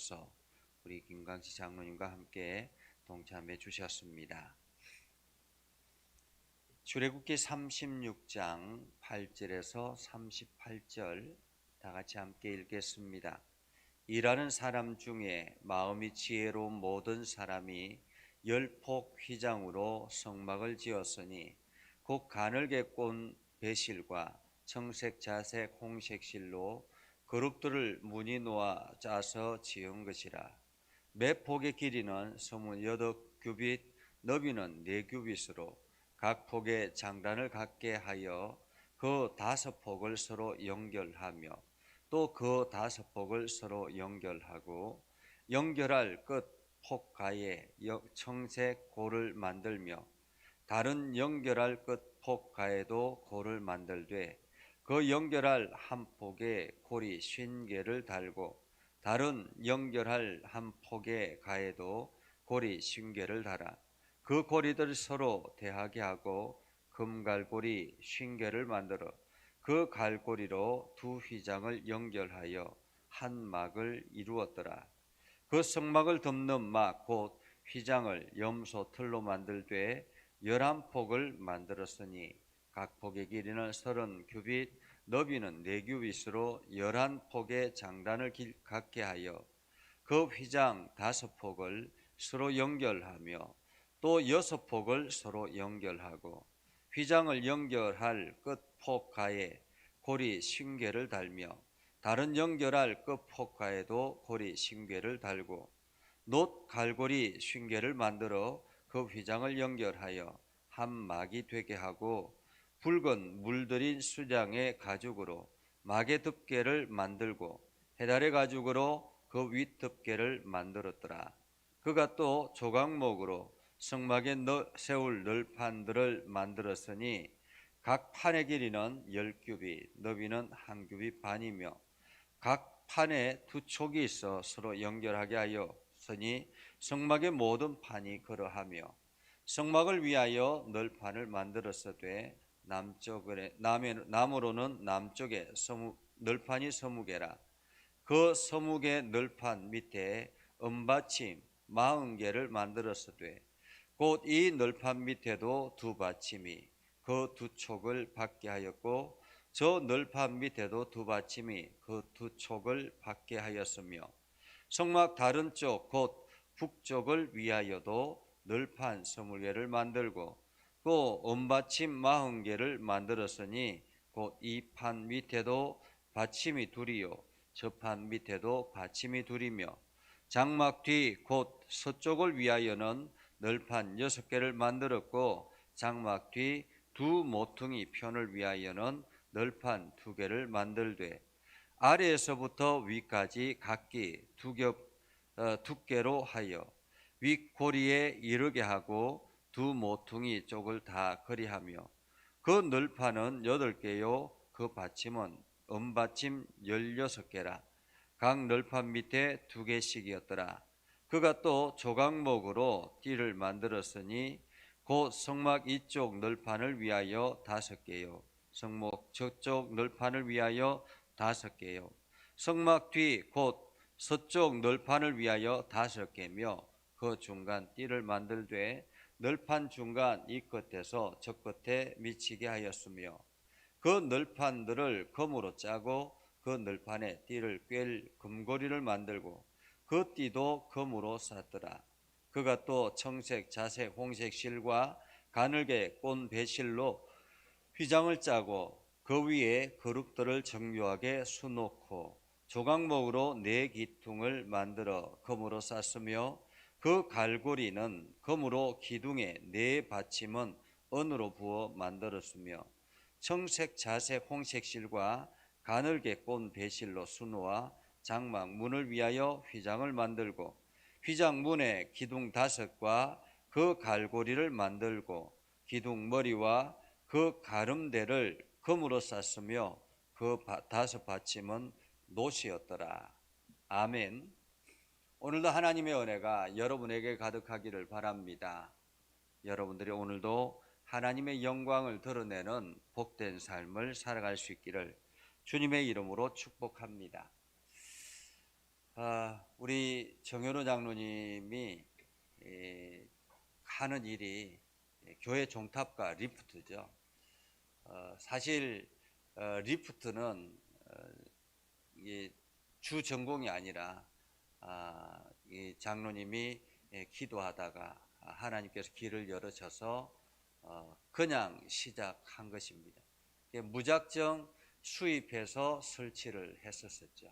주셔서 우리 김강시 장로님과 함께 동참해 주셨습니다. 출애굽기 36장 8절에서 38절 다 같이 함께 읽겠습니다. 일하는 사람 중에 마음이 지혜로운 모든 사람이 10폭 휘장으로 성막을 지었으니 곧 가늘게 꼰 배실과 청색 자색 홍색 실로 그룹들을 무늬 놓아 짜서 지은 것이라. 매 폭의 길이는 28규빗, 너비는 4규빗으로 각 폭에 장단을 갖게 하여 그 5폭을 서로 연결하며 또 그 5폭을 서로 연결하고 연결할 끝 폭가에 청색 고를 만들며 다른 연결할 끝 폭가에도 고를 만들되 그 연결할 한 폭에 고리 50개를 달고 다른 연결할 한 폭의 가에도 고리 50개를 달아 그 고리들 서로 대하게 하고 금갈고리 50개를 만들어 그 갈고리로 두 휘장을 연결하여 한 막을 이루었더라. 그 성막을 덮는 막 곧 휘장을 염소 털로 만들되 11폭을 만들었으니 각 폭의 길이는 30규빗, 너비는 4규빗으로 11폭의 장단을 갖게 하여 그 휘장 5폭을 서로 연결하며 또 6폭을 서로 연결하고 휘장을 연결할 끝 폭가에 고리 50개를 달며 다른 연결할 끝 폭가에도 고리 50개를 달고 놋 갈고리 50개를 만들어 그 휘장을 연결하여 한 막이 되게 하고 붉은 물들인 수장의 가죽으로 막의 덮개를 만들고 해달의 가죽으로 그 윗 덮개를 만들었더라. 그가 또 조각목으로 성막에 세울 널판들을 만들었으니 각 판의 길이는 10규빗, 너비는 1규빗 반이며 각 판에 두 촉이 있어 서로 연결하게 하였으니 성막의 모든 판이 그러하며 성막을 위하여 널판을 만들었으되 남으로는 남쪽에 널판이 20개라. 그 서묵의 널판 밑에 은받침 40개를 만들었으되 곧 이 널판 밑에도 두 받침이 그 두 촉을 받게 하였고 저 널판 밑에도 두 받침이 그 두 촉을 받게 하였으며 성막 다른 쪽 곧 북쪽을 위하여도 널판 20개를 만들고 또 은받침 40개를 만들었으니 곧 이 판 밑에도 받침이 둘이요 저 판 밑에도 받침이 둘이며 장막 뒤 곧 서쪽을 위하여는 널판 6개를 만들었고 장막 뒤 두 모퉁이 편을 위하여는 널판 2개를 만들되 아래에서부터 위까지 각기 두께로 하여 윗고리에 이르게 하고 두 모퉁이 쪽을 다 거리하며 그 널판은 8개요 그 받침은 은받침 16개라. 각 널판 밑에 2개씩이었더라. 그가 또 조각목으로 띠를 만들었으니 곧 성막 이쪽 널판을 위하여 5개요 성막 저쪽 널판을 위하여 5개요 성막 뒤 곧 서쪽 널판을 위하여 5개며 그 중간 띠를 만들되 널판 중간 이 끝에서 저 끝에 미치게 하였으며 그 널판들을 금으로 짜고 그 널판에 띠를 꿰 금고리를 만들고 그 띠도 금으로 쌌더라. 그가 또 청색, 자색, 홍색 실과 가늘게 꼰 배실로 휘장을 짜고 그 위에 그룹들을 정교하게 수놓고 조각목으로 4기둥을 만들어 금으로 쌌으며 그 갈고리는 금으로 기둥에 4받침은 은으로 부어 만들었으며 청색, 자색, 홍색 실과 가늘게 꼰 배실로 수놓아 장막 문을 위하여 휘장을 만들고 휘장 문에 기둥 5과 그 갈고리를 만들고 기둥 머리와 그 가름대를 금으로 쌌으며 그 5 받침은 놋이었더라. 아멘. 오늘도 하나님의 은혜가 여러분에게 가득하기를 바랍니다. 여러분들이 오늘도 하나님의 영광을 드러내는 복된 삶을 살아갈 수 있기를 주님의 이름으로 축복합니다. 우리 정현호 장로님이 하는 일이 교회 종탑과 리프트죠. 사실 리프트는 주 전공이 아니라 이 장로님이 기도하다가 하나님께서 길을 열어줘서 그냥 시작한 것입니다. 무작정 수입해서 설치를 했었죠.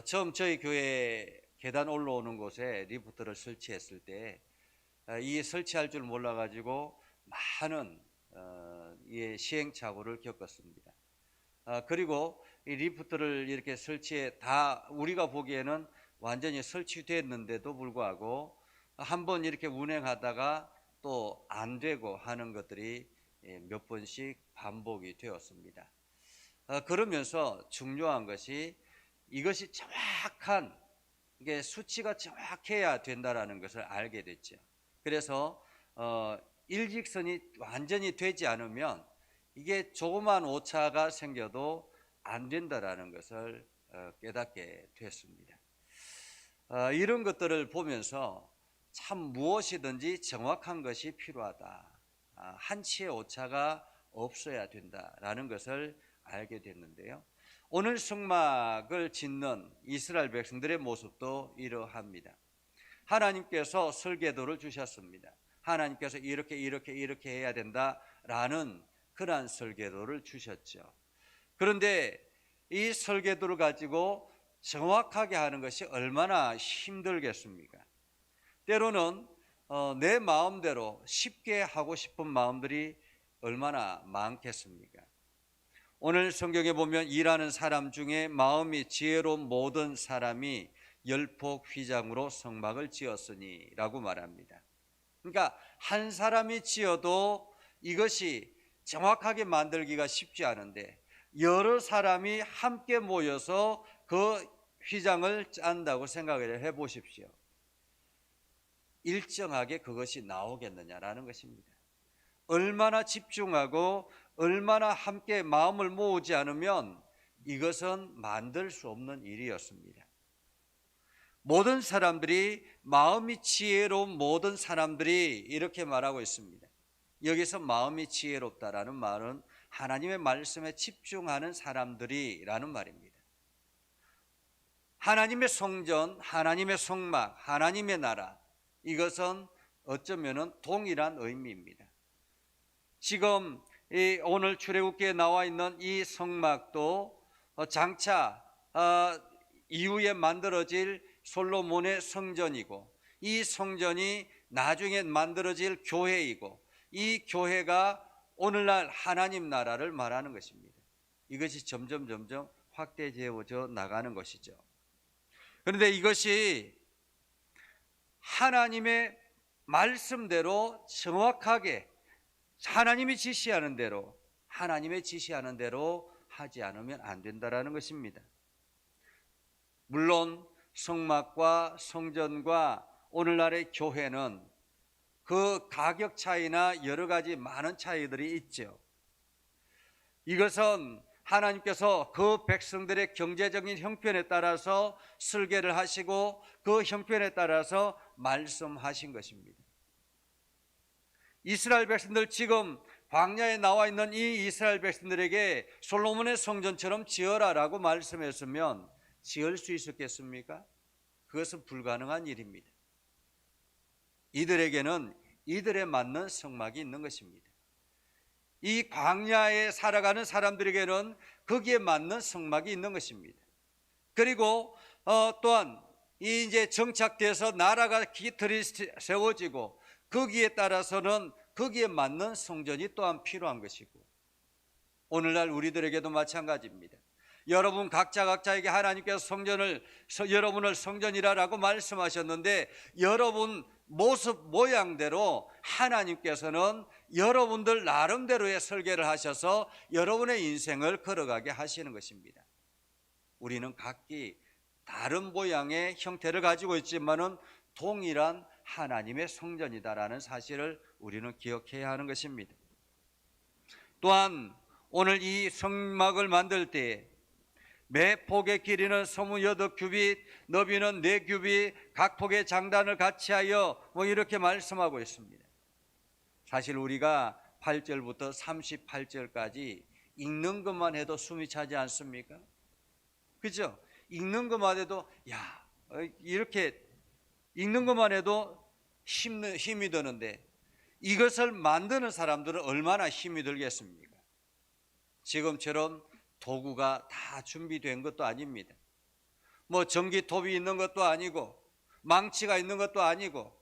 처음 저희 교회 계단 올라오는 곳에 리프트를 설치했을 때 이 설치할 줄 몰라가지고 많은 시행착오를 겪었습니다. 그리고 이 리프트를 이렇게 설치해 다 우리가 보기에는 완전히 설치됐는데도 불구하고 한번 이렇게 운행하다가 또 안 되고 하는 것들이 몇 번씩 반복이 되었습니다. 그러면서 중요한 것이 이것이 정확한 이게 수치가 정확해야 된다라는 것을 알게 됐죠. 그래서 일직선이 완전히 되지 않으면 이게 조그만 오차가 생겨도 안 된다라는 것을 깨닫게 됐습니다. 이런 것들을 보면서 참 무엇이든지 정확한 것이 필요하다. 한치의 오차가 없어야 된다라는 것을 알게 됐는데요. 오늘 성막을 짓는 이스라엘 백성들의 모습도 이러합니다. 하나님께서 설계도를 주셨습니다. 하나님께서 이렇게 해야 된다라는 그러한 설계도를 주셨죠. 그런데 이 설계도를 가지고 정확하게 하는 것이 얼마나 힘들겠습니까? 때로는 내 마음대로 쉽게 하고 싶은 마음들이 얼마나 많겠습니까? 오늘 성경에 보면 일하는 사람 중에 마음이 지혜로운 모든 사람이 열폭 휘장으로 성막을 지었으니 라고 말합니다. 그러니까 한 사람이 지어도 이것이 정확하게 만들기가 쉽지 않은데 여러 사람이 함께 모여서 그 휘장을 짠다고 생각을 해보십시오. 일정하게 그것이 나오겠느냐라는 것입니다. 얼마나 집중하고 얼마나 함께 마음을 모으지 않으면 이것은 만들 수 없는 일이었습니다. 모든 사람들이 마음이 지혜로운 모든 사람들이 이렇게 말하고 있습니다. 여기서 마음이 지혜롭다라는 말은 하나님의 말씀에 집중하는 사람들이라는 말입니다. 하나님의 성전, 하나님의 성막, 하나님의 나라, 이것은 어쩌면 동일한 의미입니다. 지금 오늘 출애굽기에 나와 있는 이 성막도 장차 이후에 만들어질 솔로몬의 성전이고, 이 성전이 나중에 만들어질 교회이고, 이 교회가 오늘날 하나님 나라를 말하는 것입니다. 이것이 점점 확대되어져 나가는 것이죠. 그런데 이것이 하나님의 말씀대로 정확하게 하나님이 지시하는 대로, 하나님의 지시하는 대로 하지 않으면 안 된다라는 것입니다. 물론 성막과 성전과 오늘날의 교회는 그 가격 차이나 여러 가지 많은 차이들이 있죠. 이것은 하나님께서 그 백성들의 경제적인 형편에 따라서 설계를 하시고 그 형편에 따라서 말씀하신 것입니다. 이스라엘 백성들, 지금 광야에 나와 있는 이 이스라엘 백성들에게 솔로몬의 성전처럼 지어라라고 말씀했으면 지을 수 있었겠습니까? 그것은 불가능한 일입니다. 이들에게는 이들에 맞는 성막이 있는 것입니다. 이 광야에 살아가는 사람들에게는 거기에 맞는 성막이 있는 것입니다. 그리고 또한 이제 정착돼서 나라가 기틀이 세워지고 거기에 따라서는 거기에 맞는 성전이 또한 필요한 것이고, 오늘날 우리들에게도 마찬가지입니다. 여러분 각자에게 하나님께서 여러분을 성전이라고 말씀하셨는데, 여러분 모습 모양대로 하나님께서는 여러분들 나름대로의 설계를 하셔서 여러분의 인생을 걸어가게 하시는 것입니다. 우리는 각기 다른 모양의 형태를 가지고 있지만은 동일한 하나님의 성전이다라는 사실을 우리는 기억해야 하는 것입니다. 또한 오늘 이 성막을 만들 때 매 폭의 길이는 28규빗, 너비는 4규빗, 각 폭의 장단을 같이 하여 이렇게 말씀하고 있습니다. 사실 우리가 8절부터 38절까지 읽는 것만 해도 숨이 차지 않습니까? 그죠? 읽는 것만 해도 이렇게 읽는 것만 해도 힘이 드는데 이것을 만드는 사람들은 얼마나 힘이 들겠습니까? 지금처럼 도구가 다 준비된 것도 아닙니다. 전기톱이 있는 것도 아니고 망치가 있는 것도 아니고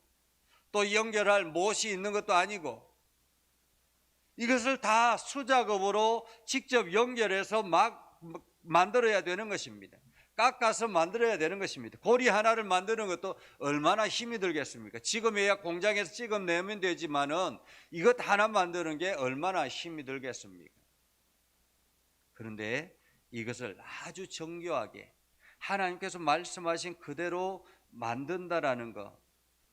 또 연결할 못이 있는 것도 아니고 이것을 다 수작업으로 직접 연결해서 막 만들어야 되는 것입니다. 깎아서 만들어야 되는 것입니다. 고리 하나를 만드는 것도 얼마나 힘이 들겠습니까? 지금에야 공장에서 찍어내면 되지만은 이것 하나 만드는 게 얼마나 힘이 들겠습니까? 그런데 이것을 아주 정교하게 하나님께서 말씀하신 그대로 만든다라는 것,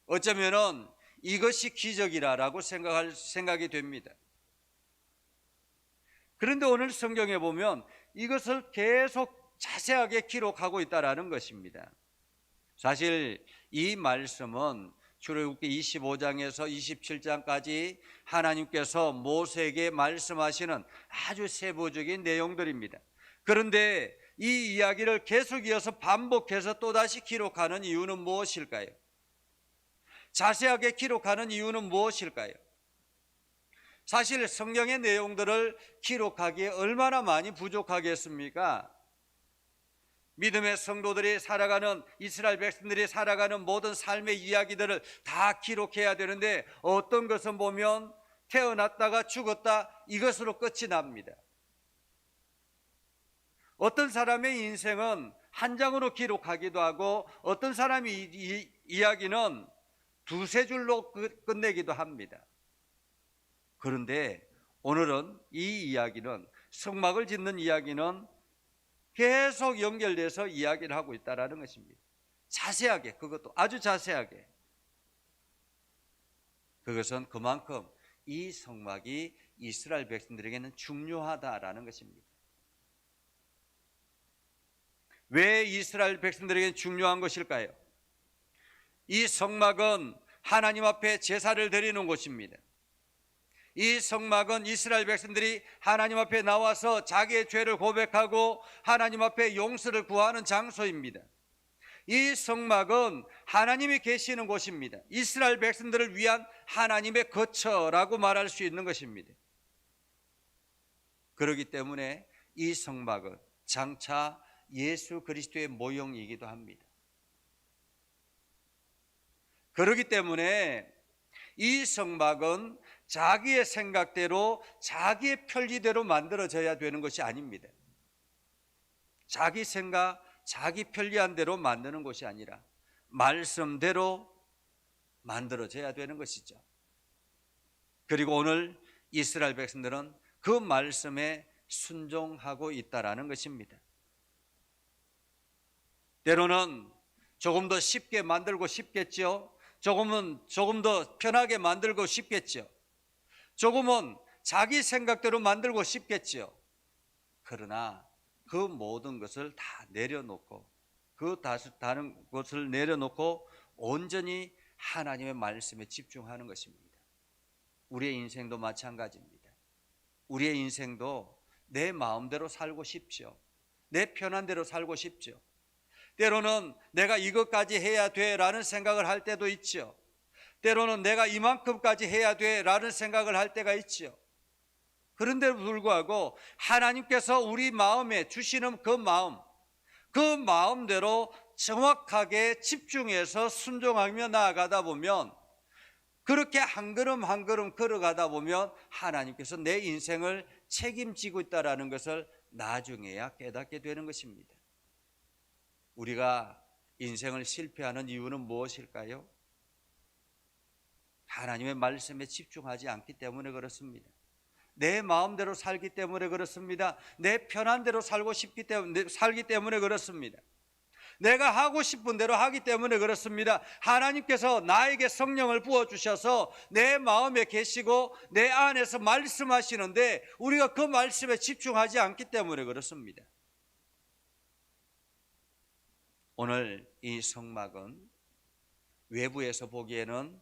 어쩌면은 이것이 기적이라고 생각이 됩니다. 그런데 오늘 성경에 보면 이것을 계속 자세하게 기록하고 있다라는 것입니다. 사실 이 말씀은 출애굽기 25장에서 27장까지 하나님께서 모세에게 말씀하시는 아주 세부적인 내용들입니다. 그런데 이 이야기를 계속 이어서 반복해서 또다시 기록하는 이유는 무엇일까요? 자세하게 기록하는 이유는 무엇일까요? 사실 성경의 내용들을 기록하기에 얼마나 많이 부족하겠습니까? 믿음의 성도들이 살아가는, 이스라엘 백성들이 살아가는 모든 삶의 이야기들을 다 기록해야 되는데 어떤 것은 보면 태어났다가 죽었다 이것으로 끝이 납니다. 어떤 사람의 인생은 한 장으로 기록하기도 하고 어떤 사람의 이야기는 두세 줄로 끝내기도 합니다. 그런데 오늘은 이 이야기는, 성막을 짓는 이야기는 계속 연결돼서 이야기를 하고 있다는 것입니다. 자세하게, 그것도 아주 자세하게. 그것은 그만큼 이 성막이 이스라엘 백성들에게는 중요하다라는 것입니다. 왜 이스라엘 백성들에게는 중요한 것일까요? 이 성막은 하나님 앞에 제사를 드리는 곳입니다. 이 성막은 이스라엘 백성들이 하나님 앞에 나와서 자기의 죄를 고백하고 하나님 앞에 용서를 구하는 장소입니다. 이 성막은 하나님이 계시는 곳입니다. 이스라엘 백성들을 위한 하나님의 거처라고 말할 수 있는 것입니다. 그렇기 때문에 이 성막은 장차 예수 그리스도의 모형이기도 합니다. 그렇기 때문에 이 성막은 자기의 생각대로 자기의 편리대로 만들어져야 되는 것이 아닙니다. 자기 생각, 자기 편리한 대로 만드는 것이 아니라 말씀대로 만들어져야 되는 것이죠. 그리고 오늘 이스라엘 백성들은 그 말씀에 순종하고 있다라는 것입니다. 때로는 조금 더 쉽게 만들고 싶겠죠. 조금 더 편하게 만들고 싶겠죠. 조금은 자기 생각대로 만들고 싶겠죠. 그러나 그 모든 것을 다 내려놓고, 다른 것을 내려놓고 온전히 하나님의 말씀에 집중하는 것입니다. 우리의 인생도 마찬가지입니다. 우리의 인생도 내 마음대로 살고 싶죠. 내 편한 대로 살고 싶죠. 때로는 내가 이것까지 해야 돼라는 생각을 할 때도 있죠. 때로는 내가 이만큼까지 해야 돼라는 생각을 할 때가 있죠. 그런데도 불구하고 하나님께서 우리 마음에 주시는 그 마음대로 정확하게 집중해서 순종하며 나아가다 보면, 그렇게 한 걸음 한 걸음 걸어가다 보면 하나님께서 내 인생을 책임지고 있다는 것을 나중에야 깨닫게 되는 것입니다. 우리가 인생을 실패하는 이유는 무엇일까요? 하나님의 말씀에 집중하지 않기 때문에 그렇습니다. 내 마음대로 살기 때문에 그렇습니다. 내 편한 대로 살기 때문에 그렇습니다. 내가 하고 싶은 대로 하기 때문에 그렇습니다. 하나님께서 나에게 성령을 부어주셔서 내 마음에 계시고 내 안에서 말씀하시는데 우리가 그 말씀에 집중하지 않기 때문에 그렇습니다. 오늘 이 성막은 외부에서 보기에는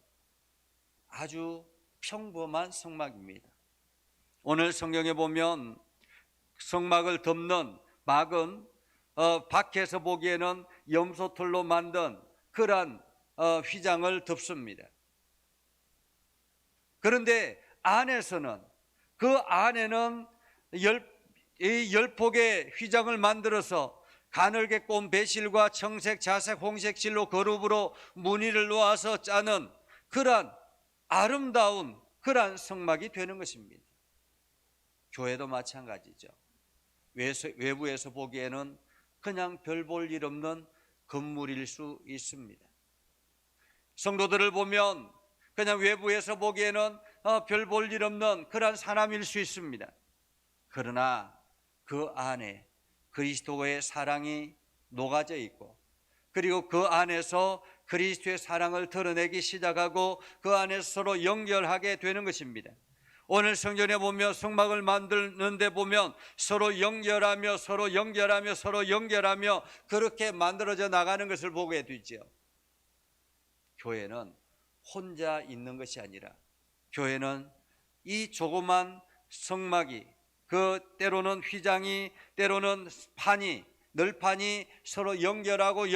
아주 평범한 성막입니다. 오늘 성경에 보면 성막을 덮는 막은 밖에서 보기에는 염소털로 만든 그러한 휘장을 덮습니다. 그런데 안에서는 그 안에는 열폭의 휘장을 만들어서 가늘게 꼰 배실과 청색, 자색, 홍색 실로 거룩으로 무늬를 놓아서 짜는 그러한 아름다운 그러한 성막이 되는 것입니다. 교회도 마찬가지죠. 외부에서 보기에는 그냥 별 볼 일 없는 건물일 수 있습니다. 성도들을 보면 그냥 외부에서 보기에는 별 볼 일 없는 그러한 사람일 수 있습니다. 그러나 그 안에 그리스도의 사랑이 녹아져 있고, 그리고 그 안에서 그리스도의 사랑을 드러내기 시작하고 그 안에서 서로 연결하게 되는 것입니다. 오늘 성전에 보면 성막을 만드는데 보면 서로 연결하며 서로 연결하며 서로 연결하며 그렇게 만들어져 나가는 것을 보게 되죠. 교회는 혼자 있는 것이 아니라 교회는 이 조그만 성막이, 그 때로는 휘장이, 때로는 판이, 널판이 서로 연결하고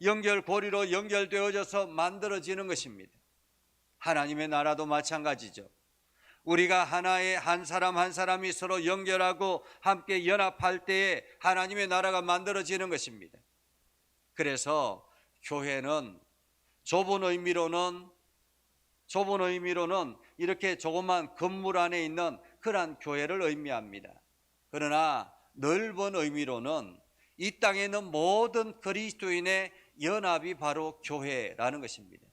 연결고리로 연결되어져서 만들어지는 것입니다. 하나님의 나라도 마찬가지죠. 우리가 하나의 한 사람 한 사람이 서로 연결하고 함께 연합할 때에 하나님의 나라가 만들어지는 것입니다. 그래서 교회는 좁은 의미로는 이렇게 조그만 건물 안에 있는 그러한 교회를 의미합니다. 그러나 넓은 의미로는 이 땅에 있는 모든 그리스도인의 연합이 바로 교회라는 것입니다.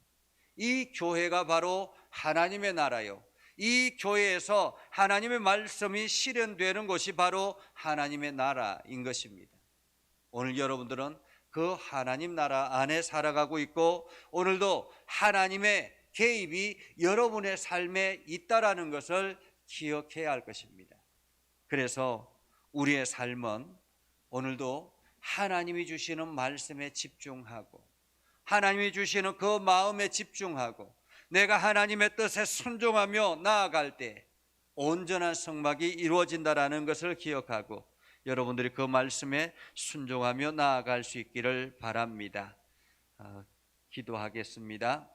이 교회가 바로 하나님의 나라요, 이 교회에서 하나님의 말씀이 실현되는 곳이 바로 하나님의 나라인 것입니다. 오늘 여러분들은 그 하나님 나라 안에 살아가고 있고, 오늘도 하나님의 개입이 여러분의 삶에 있다라는 것을 기억해야 할 것입니다. 그래서 우리의 삶은 오늘도 하나님이 주시는 말씀에 집중하고, 하나님이 주시는 그 마음에 집중하고, 내가 하나님의 뜻에 순종하며 나아갈 때 온전한 성막이 이루어진다라는 것을 기억하고 여러분들이 그 말씀에 순종하며 나아갈 수 있기를 바랍니다. 기도하겠습니다.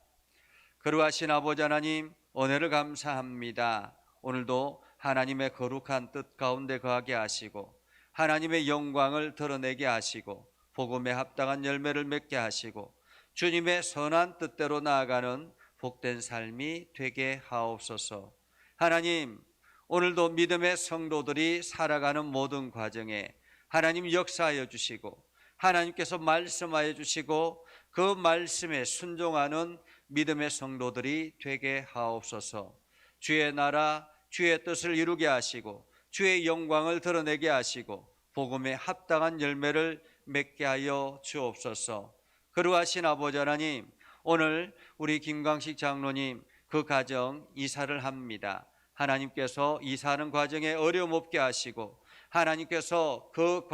거룩하신 아버지 하나님, 은혜를 감사합니다. 오늘도 하나님의 거룩한 뜻 가운데 거하게 하시고 하나님의 영광을 드러내게 하시고 복음에 합당한 열매를 맺게 하시고 주님의 선한 뜻대로 나아가는 복된 삶이 되게 하옵소서. 하나님, 오늘도 믿음의 성도들이 살아가는 모든 과정에 하나님 역사하여 주시고 하나님께서 말씀하여 주시고 그 말씀에 순종하는 믿음의 성도들이 되게 하옵소서. 주의 나라, 주의 뜻을 이루게 하시고 주의 영광을 드러내게 하시고 복음에 합당한 열매를 맺게 하여 주옵소서. 거룩하신 아버지 하나님, 오늘 우리 김광식 장로님 그 가정 이사를 합니다. 하나님께서 이사하는 과정에 어려움 없게 하시고 하나님께서 그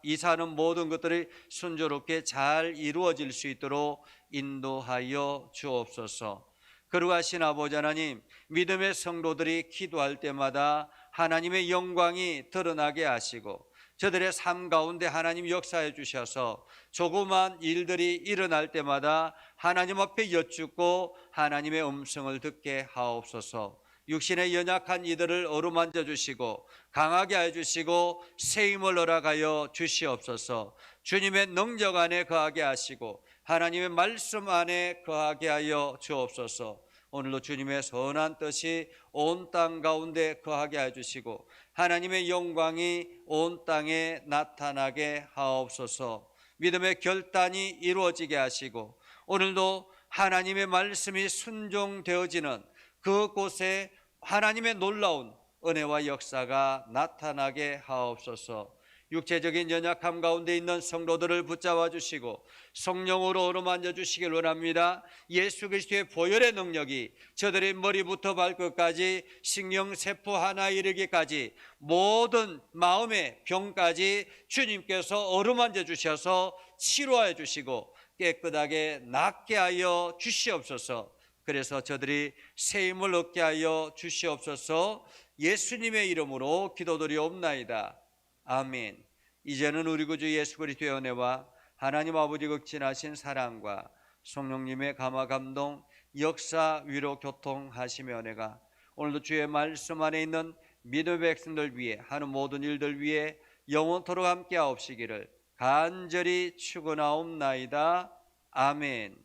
이사하는 모든 것들이 순조롭게 잘 이루어질 수 있도록 인도하여 주옵소서. 거룩하신 아버지 하나님, 믿음의 성도들이 기도할 때마다 하나님의 영광이 드러나게 하시고 저들의 삶 가운데 하나님 역사해 주셔서 조그만 일들이 일어날 때마다 하나님 앞에 여쭙고 하나님의 음성을 듣게 하옵소서. 육신의 연약한 이들을 어루만져 주시고 강하게 해 주시고 새 힘을 허락하여 주시옵소서. 주님의 능력 안에 거하게 하시고 하나님의 말씀 안에 거하게 하여 주옵소서. 오늘도 주님의 선한 뜻이 온 땅 가운데 거하게 해 주시고 하나님의 영광이 온 땅에 나타나게 하옵소서. 믿음의 결단이 이루어지게 하시고 오늘도 하나님의 말씀이 순종되어지는 그곳에 하나님의 놀라운 은혜와 역사가 나타나게 하옵소서. 육체적인 연약함 가운데 있는 성도들을 붙잡아 주시고 성령으로 어루만져 주시길 원합니다. 예수 그리스도의 보혈의 능력이 저들의 머리부터 발끝까지 신경세포 하나에 이르기까지 모든 마음의 병까지 주님께서 어루만져 주셔서 치료하여 주시고 깨끗하게 낫게 하여 주시옵소서. 그래서 저들이 새 힘을 얻게 하여 주시옵소서. 예수님의 이름으로 기도드리옵나이다. 아멘. 이제는 우리 구주 예수 그리스도의 은혜와 하나님 아버지 극진하신 사랑과 성령님의 감화 감동 역사 위로 교통하시며 은혜가 오늘도 주의 말씀 안에 있는 믿음의 백성들 위해 하는 모든 일들 위해 영원토록 함께 하옵시기를 간절히 축원하옵나이다. 아멘.